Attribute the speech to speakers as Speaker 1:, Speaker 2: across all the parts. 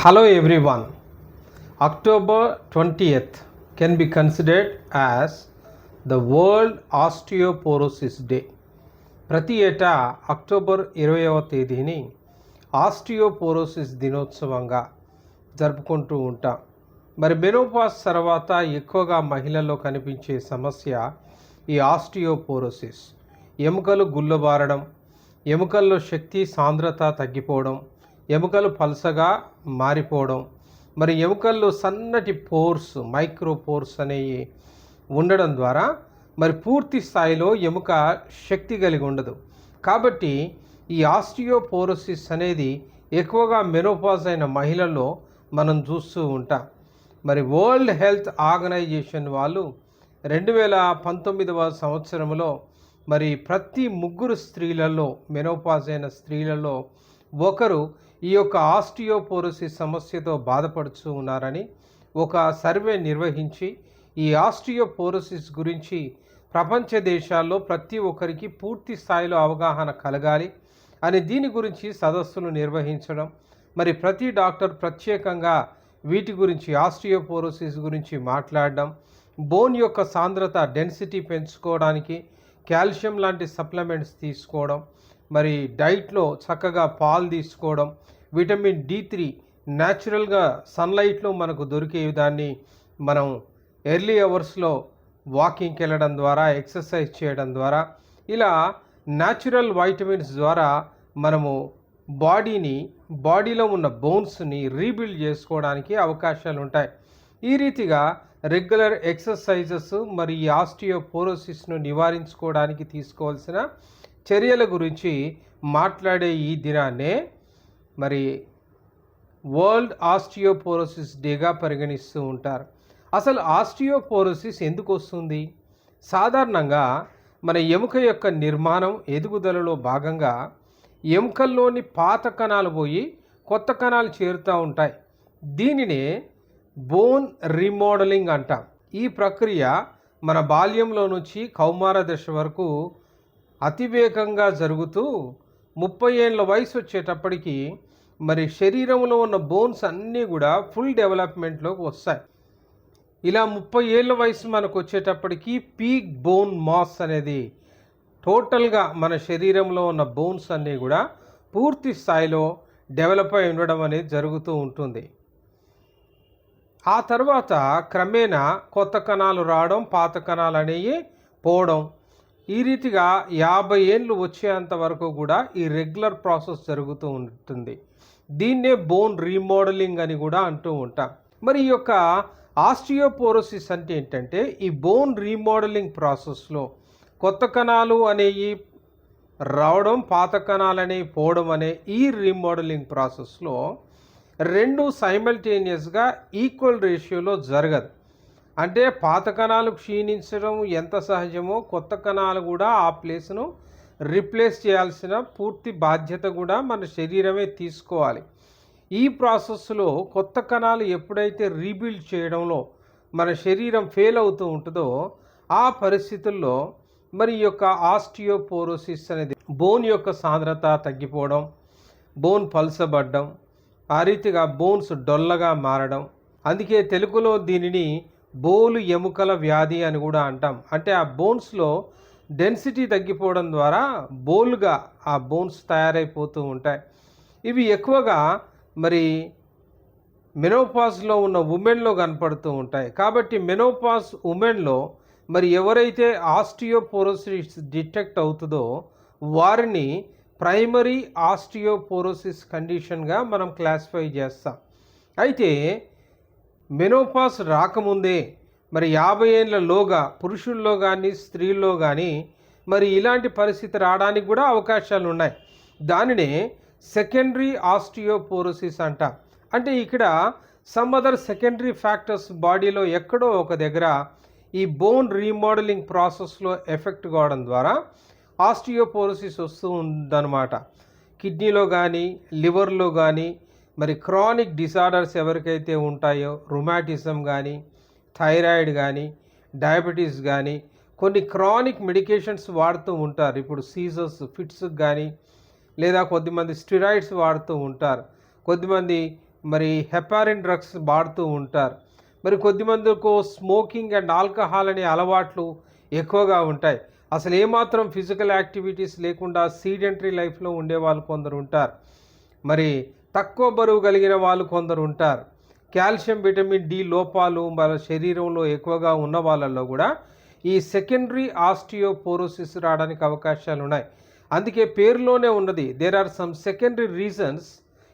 Speaker 1: Hello everyone. October 20th can be considered as the World Osteoporosis Day. ప్రతి ఏటా October 20వ తేదీని osteoporosis దినోత్సవంగా జరుపుకుంటూ ఉంటాం. మరి మెనోపాజ్ తర్వాత ఎక్కువగా మహిళల్లో కనిపించే సమస్య ఈ ఆస్టియోపోరోసిస్. ఎముకలు గుల్లబారడం, ఎముకల్లో శక్తి సాంద్రత తగ్గిపోవడం, ఎముకలు పలసగా మారిపోవడం, మరి ఎముకల్లో సన్నటి పోర్స్, మైక్రో పోర్స్ అనేవి ఉండడం ద్వారా మరి పూర్తి స్థాయిలో ఎముక శక్తి కలిగి ఉండదు. కాబట్టి ఈ ఆస్టియోపోరోసిస్ అనేది ఎక్కువగా మెనోపాజ్ అయిన మహిళల్లో మనం చూస్తూ ఉంటాం. మరి వరల్డ్ హెల్త్ ఆర్గనైజేషన్ వాళ్ళు 2019వ సంవత్సరంలో మరి ప్రతి 3 స్త్రీలలో, మెనోపాజ్ అయిన స్త్రీలలో ఒకరు ఈ యొక్క ఆస్టియోపోరోసిస్ సమస్యతో బాధపడుతూ ఉన్నారని ఒక సర్వే నిర్వహించి ఈ ఆస్టియోపోరోసిస్ గురించి ప్రపంచ దేశాల్లో ప్రతి ఒక్కరికి పూర్తి స్థాయిలో అవగాహన కలగాలి అని దీని గురించి సదస్సులు నిర్వహించడం, మరి ప్రతి డాక్టర్ ప్రత్యేకంగా వీటి గురించి, ఆస్టియోపోరోసిస్ గురించి మాట్లాడడం, బోన్ యొక్క సాంద్రత, డెన్సిటీ పెంచుకోవడానికి కాల్షియం లాంటి సప్లిమెంట్స్ తీసుకోవడం, మరి డైట్లో చక్కగా పాలు తీసుకోవడం, విటమిన్ D3 న్యాచురల్గా సన్లైట్లో మనకు దొరికే దాన్ని మనం ఎర్లీ అవర్స్లో వాకింగ్కి వెళ్ళడం ద్వారా, ఎక్సర్సైజ్ చేయడం ద్వారా, ఇలా న్యాచురల్ వైటమిన్స్ ద్వారా మనము బాడీలో ఉన్న బోన్స్ని రీబిల్డ్ చేసుకోవడానికి అవకాశాలు ఉంటాయి. ఈ రీతిగా రెగ్యులర్ ఎక్సర్సైజెస్ మరి ఈ ఆస్టియోపోరోసిస్ను నివారించుకోవడానికి తీసుకోవాల్సిన చర్యల గురించి మాట్లాడే ఈ దినాన్నే మరి వరల్డ్ ఆస్టియోపోరోసిస్ డేగా పరిగణిస్తూ ఉంటారు. అసలు ఆస్టియోపోరోసిస్ ఎందుకు వస్తుంది? సాధారణంగా మన ఎముక యొక్క నిర్మాణం, ఎదుగుదలలో భాగంగా ఎముకల్లోని పాత కణాలు పోయి కొత్త కణాలు చేరుతూ ఉంటాయి. దీనినే బోన్ రీమోడలింగ్ అంటాం. ఈ ప్రక్రియ మన బాల్యంలో నుంచి కౌమార దశ వరకు అతివేగంగా జరుగుతూ 30 ఏళ్ళ వయసు వచ్చేటప్పటికి మరి శరీరంలో ఉన్న బోన్స్ అన్నీ కూడా ఫుల్ డెవలప్మెంట్లోకి వస్తాయి. ఇలా 30 ఏళ్ళ వయసు మనకు వచ్చేటప్పటికి పీక్ బోన్ మాస్ అనేది టోటల్గా మన శరీరంలో ఉన్న బోన్స్ అన్నీ కూడా పూర్తి స్థాయిలో డెవలప్ అయి ఉండడం అనేది జరుగుతూ ఉంటుంది. ఆ తర్వాత క్రమేణా కొత్త కణాలు రావడం, పాత కణాలు అనేవి పోవడం, ఈ రీతిగా 50 ఏళ్ళు వచ్చేంత వరకు కూడా ఈ రెగ్యులర్ ప్రాసెస్ జరుగుతూ ఉంటుంది. దీన్నే బోన్ రీమోడలింగ్ అని కూడా అంటూ ఉంటాం. మరి ఈ యొక్క ఆస్టియోపోరోసిస్ అంటే ఏంటంటే, ఈ బోన్ రీమోడలింగ్ ప్రాసెస్లో కొత్త కణాలు అనేవి రావడం, పాత కణాలు అనేవి పోవడం అనే ఈ రీమోడలింగ్ ప్రాసెస్లో రెండు సైమల్టేనియస్గా ఈక్వల్ రేషియోలో జరగదు. అంటే పాత కణాలు క్షీణించడం ఎంత సహజమో, కొత్త కణాలు కూడా ఆ ప్లేస్ను రీప్లేస్ చేయాల్సిన పూర్తి బాధ్యత కూడా మన శరీరమే తీసుకోవాలి. ఈ ప్రాసెస్లో కొత్త కణాలు ఎప్పుడైతే రీబిల్డ్ చేయడంలో మన శరీరం ఫెయిల్ అవుతూ ఉంటుందో, ఆ పరిస్థితుల్లో మరి ఈ యొక్క ఆస్టియోపోరోసిస్ అనేది బోన్ యొక్క సాంద్రత తగ్గిపోవడం, బోన్ పల్సబడ్డం, ఆ రీతిగా బోన్స్ డొల్లగా మారడం, అందుకే తెలుగులో దీనిని బోలు ఎముకల వ్యాధి అని కూడా అంటాం. అంటే ఆ బోన్స్లో డెన్సిటీ తగ్గిపోవడం ద్వారా బోల్గా ఆ బోన్స్ తయారైపోతూ ఉంటాయి. ఇవి ఎక్కువగా మరి మెనోపాజ్లో ఉన్న ఉమెన్లో కనపడుతూ ఉంటాయి. కాబట్టి మెనోపాజ్ ఉమెన్లో మరి ఎవరైతే ఆస్టియోపోరోసిస్ డిటెక్ట్ అవుతుందో వారిని ప్రైమరీ ఆస్టియోపోరోసిస్ కండిషన్గా మనం క్లాసిఫై చేస్తాం. అయితే మెనోపాజ్ రాకముందే మరి 50 ఏళ్ళలోగా పురుషుల్లో కానీ స్త్రీల్లో కానీ మరి ఇలాంటి పరిస్థితి రావడానికి కూడా అవకాశాలు ఉన్నాయి. దానినే సెకండరీ ఆస్టియోపోరోసిస్ అంటాం. అంటే ఇక్కడ సమ్ అదర్ సెకండరీ ఫ్యాక్టర్స్ బాడీలో ఎక్కడో ఒక దగ్గర ఈ బోన్ రీమోడలింగ్ ప్రాసెస్లో ఎఫెక్ట్ కావడం ద్వారా ఆస్టియోపోరోసిస్ వస్తూ ఉందన్నమాట. కిడ్నీలో కానీ, లివర్లో కానీ, మరి క్రానిక్ డిసార్డర్స్ ఎవరికైతే ఉంటాయో, రుమాటిజం కానీ, థైరాయిడ్ కానీ, డయాబెటీస్ కానీ, కొన్ని క్రానిక్ మెడికేషన్స్ వాడుతూ ఉంటారు. ఇప్పుడు సీజర్స్, ఫిట్స్కి కానీ, లేదా కొద్దిమంది స్టిరాయిడ్స్ వాడుతూ ఉంటారు. కొద్దిమంది మరి హెపారిన్ డ్రగ్స్ వాడుతూ ఉంటారు. మరి కొద్దిమందికి స్మోకింగ్ అండ్ ఆల్కహాల్ అనే అలవాట్లు ఎక్కువగా ఉంటాయి. అసలు ఏమాత్రం ఫిజికల్ యాక్టివిటీస్ లేకుండా సీడెంటరీ లైఫ్లో ఉండే వాళ్ళు కొందరు ఉంటారు. మరి తక్కువ బరువు కలిగిన వాళ్ళు కొందరు ఉంటారు. కాల్షియం విటమిన్ డి లోపాలు మన శరీరంలో ఎక్కువగా ఉన్న వాళ్ళల్లో కూడా ఈ సెకండరీ ఆస్టియోపోరోసిస్ రావడానికి అవకాశాలు ఉన్నాయి. అందుకే పేరులోనే ఉన్నది, there are some secondary reasons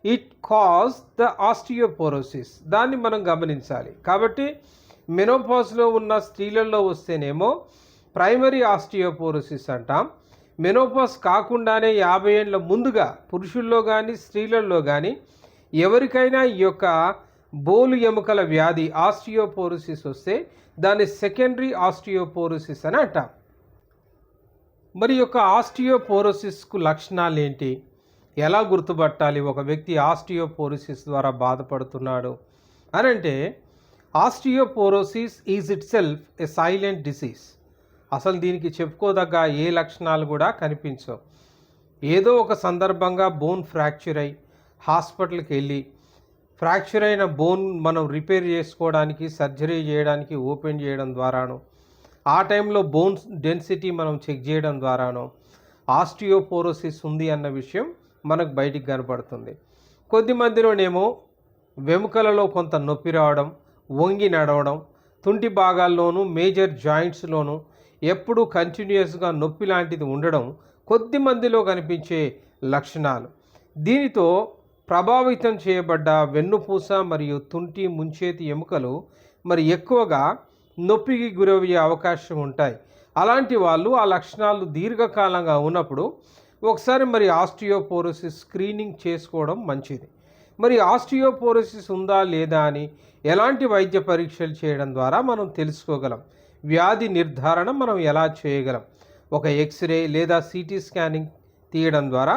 Speaker 1: it cause the osteoporosis. దాన్ని మనం గమనించాలి. కాబట్టి మెనోపాజ్లో ఉన్న స్త్రీలలో వస్తేనేమో ప్రైమరీ ఆస్టియోపోరోసిస్ అంటాం. మెనోపాజ్ కాకుండానే 50 ఏళ్ళ ముందుగా పురుషుల్లో కానీ స్త్రీలలో కానీ ఎవరికైనా ఈ యొక్క బోలు ఎముకల వ్యాధి ఆస్టియోపోరోసిస్ వస్తే దాన్ని సెకండరీ ఆస్టియోపోరోసిస్ అని అంటాం. మరి యొక్క ఆస్టియోపోరోసిస్కు లక్షణాలు ఏంటి, ఎలా గుర్తుపట్టాలి ఒక వ్యక్తి ఆస్టియోపోరోసిస్ ద్వారా బాధపడుతున్నాడు అని అంటే, osteoporosis is it self a silent disease. అసలు దీనికి చెప్పుకోదగ్గ ఏ లక్షణాలు కూడా కనిపించవు. ఏదో ఒక సందర్భంగా బోన్ ఫ్రాక్చర్ అయి హాస్పిటల్కి వెళ్ళి ఫ్రాక్చర్ అయిన బోన్ మనం రిపేర్ చేసుకోవడానికి, సర్జరీ చేయడానికి ఓపెన్ చేయడం ద్వారాను, ఆ టైంలో బోన్స్ డెన్సిటీ మనం చెక్ చేయడం ద్వారాను ఆస్టియోపోరోసిస్ ఉంది అన్న విషయం మనకు బయటికి కనపడుతుంది. కొద్దిమందిలోనేమో వెముకలలో కొంత నొప్పి రావడం, వంగి నడవడం, తుంటి భాగాల్లోనూ మేజర్ జాయింట్స్లోనూ ఎప్పుడూ కంటిన్యూస్గా నొప్పి లాంటిది ఉండడం కొద్దిమందిలో కనిపించే లక్షణాలు. దీనితో ప్రభావితం చేయబడ్డ వెన్నుపూస మరియు తుంటి ముంచేతి ఎముకలు మరి ఎక్కువగా నొప్పికి గురయ్యే అవకాశం ఉంటాయి. అలాంటి వాళ్ళు ఆ లక్షణాలు దీర్ఘకాలంగా ఉన్నప్పుడు ఒకసారి మరి ఆస్టియోపోరోసిస్ స్క్రీనింగ్ చేసుకోవడం మంచిది. మరి ఆస్టియోపోరోసిస్ ఉందా లేదా అని ఎలాంటి వైద్య పరీక్షలు చేయడం ద్వారా మనం తెలుసుకోగలం, వ్యాధి నిర్ధారణ మనం ఎలా చేయగలం. ఒక ఎక్స్రే లేదా సిటీ స్కానింగ్ తీయడం ద్వారా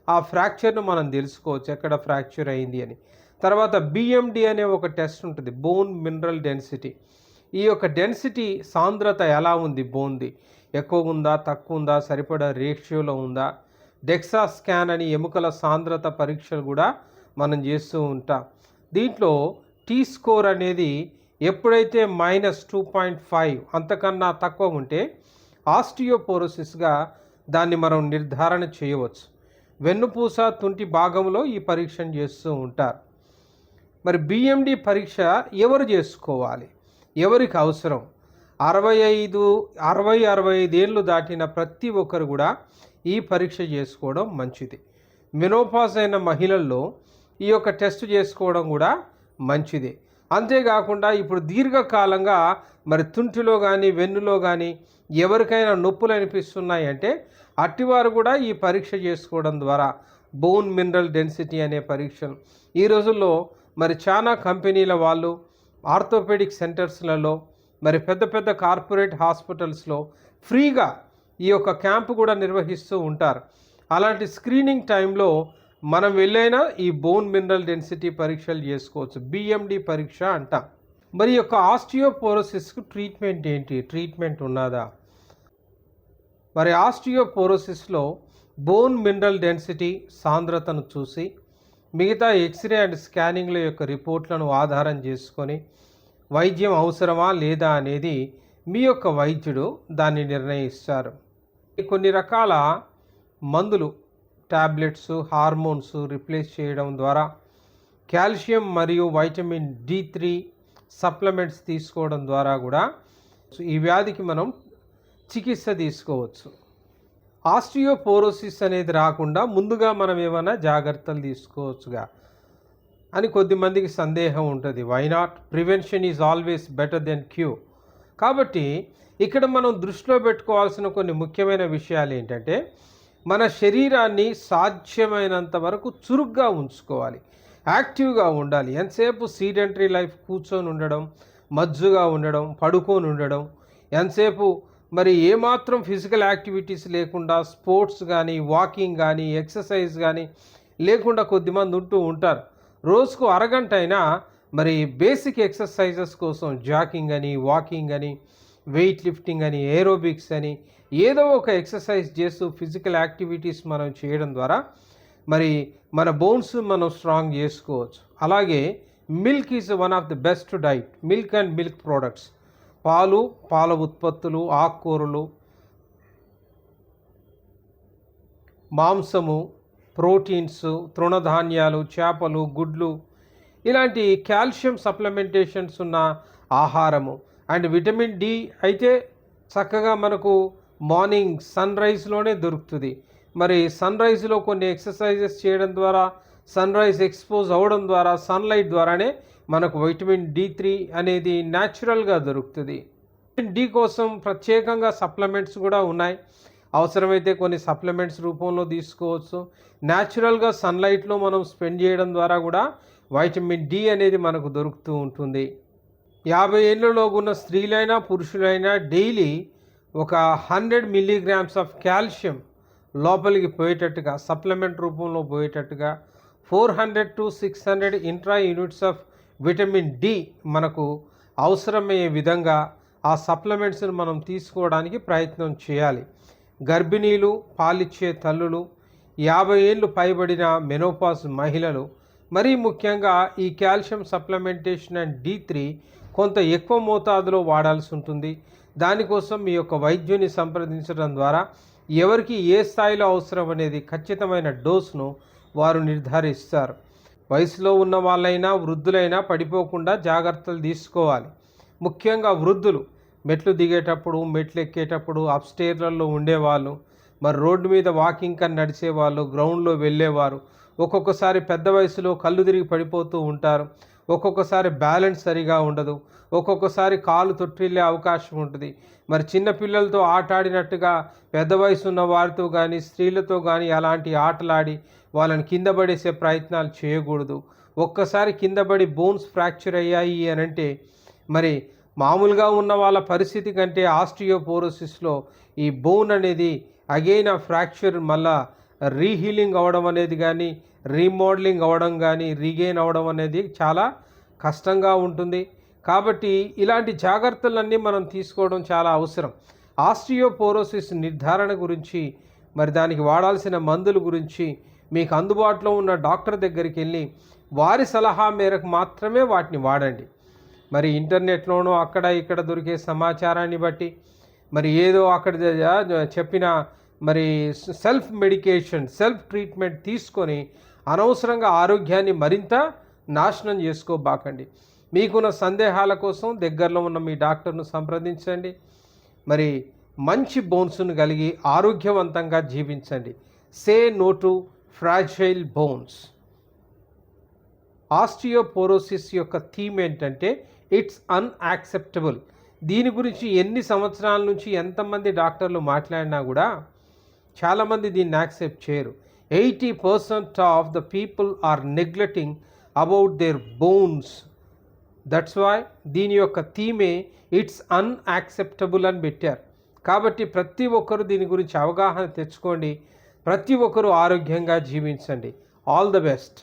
Speaker 1: ఆ ఫ్రాక్చర్ను మనం తెలుసుకోవచ్చు, ఎక్కడ ఫ్రాక్చర్ అయింది అని. తర్వాత బిఎండి అనే ఒక టెస్ట్ ఉంటుంది, బోన్ మినరల్ డెన్సిటీ. ఈ యొక్క డెన్సిటీ సాంద్రత ఎలా ఉంది, బోన్ది ఎక్కువ ఉందా, తక్కువ ఉందా, సరిపడా రేషియోలో ఉందా. డెక్సా స్కాన్ అని ఎముకల సాంద్రత పరీక్షలు కూడా మనం చేస్తూ ఉంటాం. దీంట్లో టీ స్కోర్ అనేది ఎప్పుడైతే -2.5 అంతకన్నా తక్కువ ఉంటే ఆస్టియోపోరోసిస్గా దాన్ని మనం నిర్ధారణ చేయవచ్చు. వెన్నుపూస తుంటి భాగంలో ఈ పరీక్షను చేస్తూ ఉంటారు. మరి బిఎండి పరీక్ష ఎవరు చేసుకోవాలి, ఎవరికి అవసరం? 65 ఏళ్ళు దాటిన ప్రతి ఒక్కరు కూడా ఈ పరీక్ష చేసుకోవడం మంచిది. మెనోపాజ్ అయిన మహిళల్లో ఈ యొక్క టెస్ట్ చేసుకోవడం కూడా మంచిది. అంతేకాకుండా ఇప్పుడు దీర్ఘకాలంగా మరి తుంటిలో కానీ వెన్నులో కానీ ఎవరికైనా నొప్పులు అనిపిస్తున్నాయి అంటే అట్టివారు కూడా ఈ పరీక్ష చేసుకోవడం ద్వారా బోన్ మినరల్ డెన్సిటీ అనే పరీక్షను ఈ రోజుల్లో మరి చాలా కంపెనీల వాళ్ళు ఆర్థోపెడిక్ సెంటర్స్లలో మరి పెద్ద పెద్ద కార్పొరేట్ హాస్పిటల్స్లో ఫ్రీగా ఈ యొక్క క్యాంపు కూడా నిర్వహిస్తూ ఉంటారు. అలాంటి స్క్రీనింగ్ టైంలో మనం వెళ్ళైనా ఈ బోన్ మినరల్ డెన్సిటీ పరీక్షలు చేసుకోవచ్చు, బిఎండి పరీక్ష అంటాం. మరి యొక్క ఆస్టియోపోరోసిస్కు ట్రీట్మెంట్ ఏంటి, ట్రీట్మెంట్ ఉన్నదా? మరి ఆస్టియోపోరోసిస్లో బోన్ మినరల్ డెన్సిటీ సాంద్రతను చూసి మిగతా ఎక్స్రే అండ్ స్కానింగ్ల యొక్క రిపోర్ట్లను ఆధారం చేసుకొని వైద్యం అవసరమా లేదా అనేది మీ యొక్క వైద్యుడు దాన్ని నిర్ణయిస్తారు. కొన్ని రకాల మందులు, టాబ్లెట్స్, హార్మోన్స్ రిప్లేస్ చేయడం ద్వారా, కాల్షియం మరియు వైటమిన్ D3 సప్లిమెంట్స్ తీసుకోవడం ద్వారా కూడా ఈ వ్యాధికి మనం చికిత్స తీసుకోవచ్చు. ఆస్టియోపోరోసిస్ అనేది రాకుండా ముందుగా మనం ఏమైనా జాగ్రత్తలు తీసుకోవచ్చుగా అని కొద్దిమందికి సందేహం ఉంటుంది. Why not? Prevention is always better than cure. కాబట్టి ఇక్కడ మనం దృష్టిలో పెట్టుకోవాల్సిన కొన్ని ముఖ్యమైన విషయాలు ఏంటంటే, మన శరీరాన్ని సాధ్యమైనంత వరకు చురుగ్గా ఉంచుకోవాలి, యాక్టివ్గా ఉండాలి. ఎంతసేపు సీడెంటరీ లైఫ్ కూర్చొని ఉండడం, మజ్జుగా ఉండడం, పడుకొని ఉండడం, ఎంతసేపు మరి ఏమాత్రం ఫిజికల్ యాక్టివిటీస్ లేకుండా స్పోర్ట్స్ కానీ, వాకింగ్ కానీ, ఎక్సర్సైజ్ కానీ లేకుండా కొద్దిమంది ఉంటూ ఉంటారు. రోజుకు అరగంట అయినా మరి బేసిక్ ఎక్సర్సైజెస్ కోసం జాకింగ్ అని, వాకింగ్ అని, వెయిట్ లిఫ్టింగ్ అని, ఏరోబిక్స్ అని ఏదో ఒక ఎక్సర్సైజ్ చేస్తూ ఫిజికల్ యాక్టివిటీస్ మనం చేయడం ద్వారా మరి మన బోన్స్ మనం స్ట్రాంగ్ చేసుకోవచ్చు. అలాగే milk is one of the best diet. Milk and milk products, పాలు, పాల ఉత్పత్తులు, ఆకుకూరలు, మాంసము, ప్రోటీన్స్, తృణధాన్యాలు, చేపలు, గుడ్లు, ఇలాంటి కాల్షియం సప్లిమెంటేషన్స్ ఉన్న ఆహారము. అండ్ విటమిన్ డి అయితే చక్కగా మనకు మార్నింగ్ సన్ రైజ్లోనే దొరుకుతుంది. మరి సన్ రైజ్లో కొన్ని ఎక్సర్సైజెస్ చేయడం ద్వారా, సన్ రైజ్ ఎక్స్పోజ్ అవ్వడం ద్వారా, సన్లైట్ ద్వారానే మనకు విటమిన్ డి3 అనేది న్యాచురల్గా దొరుకుతుంది. విటమిన్ డి కోసం ప్రత్యేకంగా సప్లిమెంట్స్ కూడా ఉన్నాయి. అవసరమైతే కొన్ని సప్లిమెంట్స్ రూపంలో తీసుకోవచ్చు. న్యాచురల్గా సన్లైట్లో మనం స్పెండ్ చేయడం ద్వారా కూడా వైటమిన్ డి అనేది మనకు దొరుకుతూ ఉంటుంది. 50 ఏళ్ళలోగా ఉన్న స్త్రీలైనా పురుషులైనా డైలీ ఒక 100 మిల్లీగ్రామ్స్ ఆఫ్ కాల్షియం లోపలికి పోయేటట్టుగా, సప్లిమెంట్ రూపంలో పోయేటట్టుగా 400 to 600 intra units of vitamin D మనకు అవసరమయ్యే విధంగా ఆ సప్లిమెంట్స్ని మనం తీసుకోవడానికి ప్రయత్నం చేయాలి. గర్భిణీలు, పాలిచ్చే తల్లులు, 50 ఏళ్ళు పైబడిన మెనోపాజ్ మహిళలు, మరీ ముఖ్యంగా ఈ కాల్షియం సప్లిమెంటేషన్ అండ్ డి3 కొంత ఎక్కువ మోతాదులో వాడాల్సి ఉంటుంది. దానికోసం మీ యొక్క వైద్యుని సంప్రదించడం ద్వారా ఎవరికి ఏ స్థాయిలో అవసరం అనేది ఖచ్చితమైన డోస్ను వారు నిర్ధారిస్తారు. వయసులో ఉన్న వాళ్ళైనా వృద్ధులైనా పడిపోకుండా జాగ్రత్తలు తీసుకోవాలి. ముఖ్యంగా వృద్ధులు మెట్లు దిగేటప్పుడు, మెట్లు ఎక్కేటప్పుడు, అప్స్టేర్లలో ఉండేవాళ్ళు, మరి రోడ్డు మీద వాకింగ్ కని నడిచేవాళ్ళు, గ్రౌండ్లో వెళ్ళేవారు, ఒక్కొక్కసారి పెద్ద వయసులో కళ్ళు తిరిగి పడిపోతూ ఉంటారు. ఒక్కొక్కసారి బ్యాలెన్స్ సరిగా ఉండదు. ఒక్కొక్కసారి కాలు తొట్టిల్లే అవకాశం ఉంటుంది. మరి చిన్నపిల్లలతో ఆట ఆడినట్టుగా పెద్ద వయసు ఉన్న వారితో కానీ, స్త్రీలతో కానీ అలాంటి ఆటలాడి వాళ్ళని కింద పడేసే ప్రయత్నాలు చేయకూడదు. ఒక్కసారి కింద పడి బోన్స్ ఫ్రాక్చర్ అయ్యాయి అని అంటే మరి మామూలుగా ఉన్న వాళ్ళ పరిస్థితి కంటే ఆస్టియోపోరోసిస్లో ఈ బోన్ అనేది అగైన్ ఆ ఫ్రాక్చర్ మళ్ళా రీహీలింగ్ అవ్వడం అనేది కానీ, రీమోడలింగ్ అవ్వడం కానీ, రీగెయిన్ అవ్వడం అనేది చాలా కష్టంగా ఉంటుంది. కాబట్టి ఇలాంటి జాగ్రత్తలన్నీ మనం తీసుకోవడం చాలా అవసరం. ఆస్టియోపోరోసిస్ నిర్ధారణ గురించి, మరి దానికి వాడాల్సిన మందుల గురించి మీకు అందుబాటులో ఉన్న డాక్టర్ దగ్గరికి వెళ్ళి వారి సలహా మేరకు మాత్రమే వాటిని వాడండి. మరి ఇంటర్నెట్లోనూ అక్కడ ఇక్కడ దొరికే సమాచారాన్ని బట్టి మరి ఏదో అక్కడ చెప్పిన మరి సెల్ఫ్ మెడికేషన్, సెల్ఫ్ ట్రీట్మెంట్ తీసుకొని అనవసరంగా ఆరోగ్యాన్ని మరింత నాశనం చేసుకోబాకండి. మీకున్న సందేహాల కోసం దగ్గరలో ఉన్న మీ డాక్టర్ను సంప్రదించండి. మరి మంచి బోన్స్ను కలిగి ఆరోగ్యవంతంగా జీవించండి. Say no to fragile bones. Osteoporosis యొక్క థీమ్ ఏంటంటే ఇట్స్ అన్యాక్సెప్టబుల్. దీని గురించి ఎన్ని సంవత్సరాల నుంచి ఎంతమంది డాక్టర్లు మాట్లాడినా కూడా చాలామంది దీన్ని యాక్సెప్ట్ చేయరు. 80% of the people are neglecting about their bones. That's why దీని యొక్క థీమే ఇట్స్ అన్యాక్సెప్టబుల్ అని పెట్టారు. కాబట్టి ప్రతి ఒక్కరు దీని గురించి అవగాహన తెచ్చుకోండి. ప్రతి ఒక్కరూ ఆరోగ్యంగా జీవించండి. All the best.